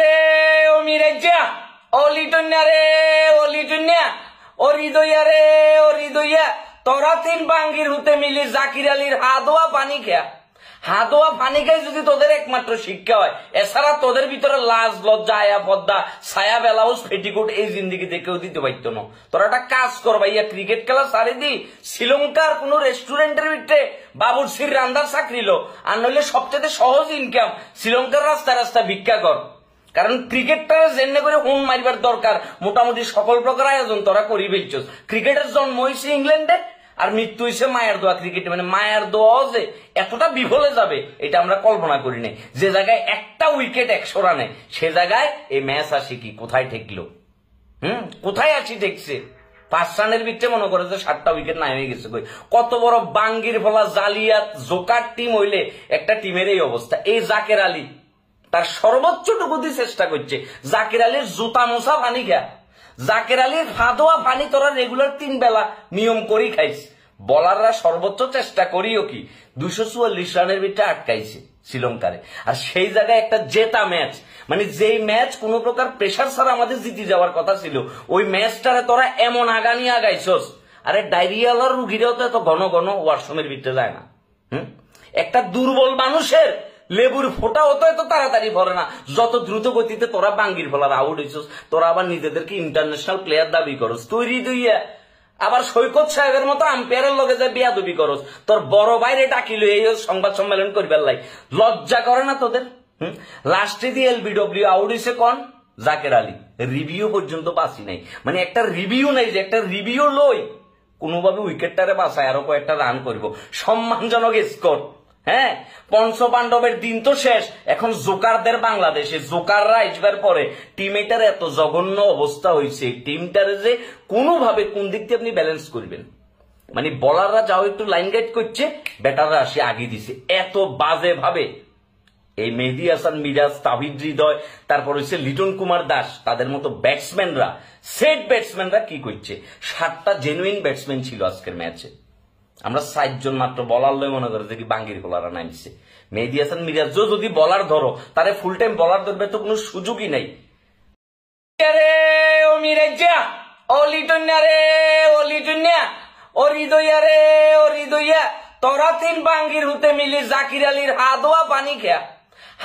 রে ও মিরাজ্জা ও লিটন্যা রে ও লিটন্যা ও হৃদয়া রে ও হৃদয়া তোরা তিন বাঙ্গির হুতে মিলি জাকির আলীর হাদোয়া পানি খেয়া হাদোয়া পানি খাই যদি তোদের একমাত্র শিক্ষা হয়, এছাড়া তোদের ভিতরে লাজ লজ্জা আয়া পদ্মা ছায়া বেলাউজ পেটিকোট এই জিন্দিগিতে কেউ দিতে পারত না। তোরা একটা কাজ কর ভাইয়া, ক্রিকেট খেলা সারি দি শ্রীলঙ্কার কোন রেস্টুরেন্টের ভিতরে বাবুর্চির রান্দার চাকরি লো, আর নইলে সবচেয়ে সহজ ইনকাম শ্রীলঙ্কার রাস্তা রাস্তা ভিক্ষা কর। কারণ ক্রিকেটটা জেনে করে হুন মারিবার দরকার, মোটামুটি সকল প্রকার আয়োজন তোরা করি ফেলছস। ক্রিকেটের জন্ম হয়েছে ইংল্যান্ডে আর মৃত্যু হয়েছে মায়ের দোয়া ক্রিকেটে, মানে মায়ের দোয়াও যে এতটা বিফলে যাবে এটা আমরা কল্পনা করি নাই। যে জায়গায় একটা উইকেট 100 রানে, সে জায়গায় এই ম্যাচ আসি কি কোথায় ঠেকলো? কোথায় আসি ঠেকছে? 5 রানের ভিতরে মনে করে যে 7টা উইকেট নাই হয়ে গেছে। কত বড় বাঙ্গির ফলা জালিয়াত জোকার টিম হইলে একটা টিমের এই অবস্থা। এই জাকের আলী তার সর্বোচ্চটুকু দিয়ে চেষ্টা করছে। জাকের আলীর জুতা মোছা পানি খা, জাকের আলীর হাদোয়া পানি তোরা রেগুলার 3 বেলা নিয়ম করেই খাইস। বলাররা সর্বোচ্চ চেষ্টা করিও কি 244 রানের ভিতরে আটকাইছে শ্রীলঙ্কারে। আর সেই জায়গায় একটা জেতা ম্যাচ, মানে যেই ম্যাচ কোন প্রকার প্রেশার ছাড়া আমাদের জিতে যাওয়ার কথা ছিল, ওই ম্যাচটারে তোরা এমন আগানি আগাইছস। আরে ডায়রিয়ালার রুগীরাও তো এত ঘন ঘন ওয়াশরুমের ভিতরে যায় না। একটা দুর্বল মানুষের লেবুর ফোটা হতো এত তাড়াতাড়ি ভরে না, যত দ্রুত গতিতে তোরা বাঙ্গির ফলার আউট হইছস। তোরা আবার নিজেদেরকে ইন্টারন্যাশনাল প্লেয়ার দাবি করস, তৈরি দুইয়া আবার সৈকত সাহেবের মতো আম্পায়ারের লগে যে বিয়াদবি করস। তোর বড় বাইরে ডাকিল এই সংবাদ সম্মেলন করবার লাই, লজ্জা করে না তোদের? লাস্টে দিয়ে এলবিডব্লিউ আউট হইছে কোন? জাকের আলী। রিভিউ পর্যন্ত বাঁচি নাই, মানে একটা রিভিউ নাই যে একটা রিভিউ লই কোনোভাবে উইকেটটারে বাঁচায় আরো কয়েকটা রান করব, সম্মানজনক স্কোর। হ্যাঁ, পঞ্চপাণ্ডবের দিন তো শেষ, এখন জোকারদের বাংলাদেশে। জোকাররা আসবার পরে টিমেটার এত জঘন্য অবস্থা হয়েছে, টিমটারে যে কোনোভাবে কোন দিক দিয়ে আপনি ব্যালেন্স করবেন। মানে বলাররা যাও একটু লাইন গাইড করছে, ব্যাটাররা আসে আগে দিছে এত বাজে ভাবে। এই মেহেদী হাসান মিরাজ, তাহিদ হৃদয়, তারপর হচ্ছে লিটন কুমার দাস, তাদের মতো ব্যাটসম্যানরা, সেট ব্যাটসম্যানরা কি করছে? 7টা জেনুইন ব্যাটসম্যান ছিল আজকের ম্যাচে। আমরা 7 জন মাত্র বলার লয় মনে করে যে কি বাঙ্গির বলাররা নামছে। মেহেদী হাসান মিরাজও যদি বলার ধরো, তারে ফুল টাইম বলার ধরবে তো কোনো সুযোগই নাই। রে ও মিরাজ্জা ও লিটন্যা রে ও লিটন্যা ও হৃদয়া রে ও হৃদয়া তোরা তিন বাঙ্গির হুতে মিলি জাকির আলীর হাদোয়া পানি খেয়া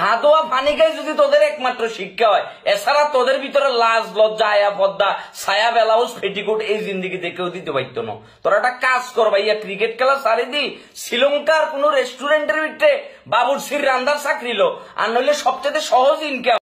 হাদোয়া পানি খাই যদি তোদের একমাত্র শিক্ষা হয়, এছাড়া তোদের ভিতরে লাজ লজ্জা আয়া পদ্মা ছায়া বেলাউজ পেটিকোট এই জিন্দিগিতে কেউ দিতে পারত না। তোরা একটা কাজ কর ভাইয়া, ক্রিকেট খেলা সারি দি শ্রীলঙ্কার কোন রেস্টুরেন্টের ভিতরে বাবুর্চির রান্দার চাকরি লো, আর নইলে সবচেয়ে সহজ ইনকাম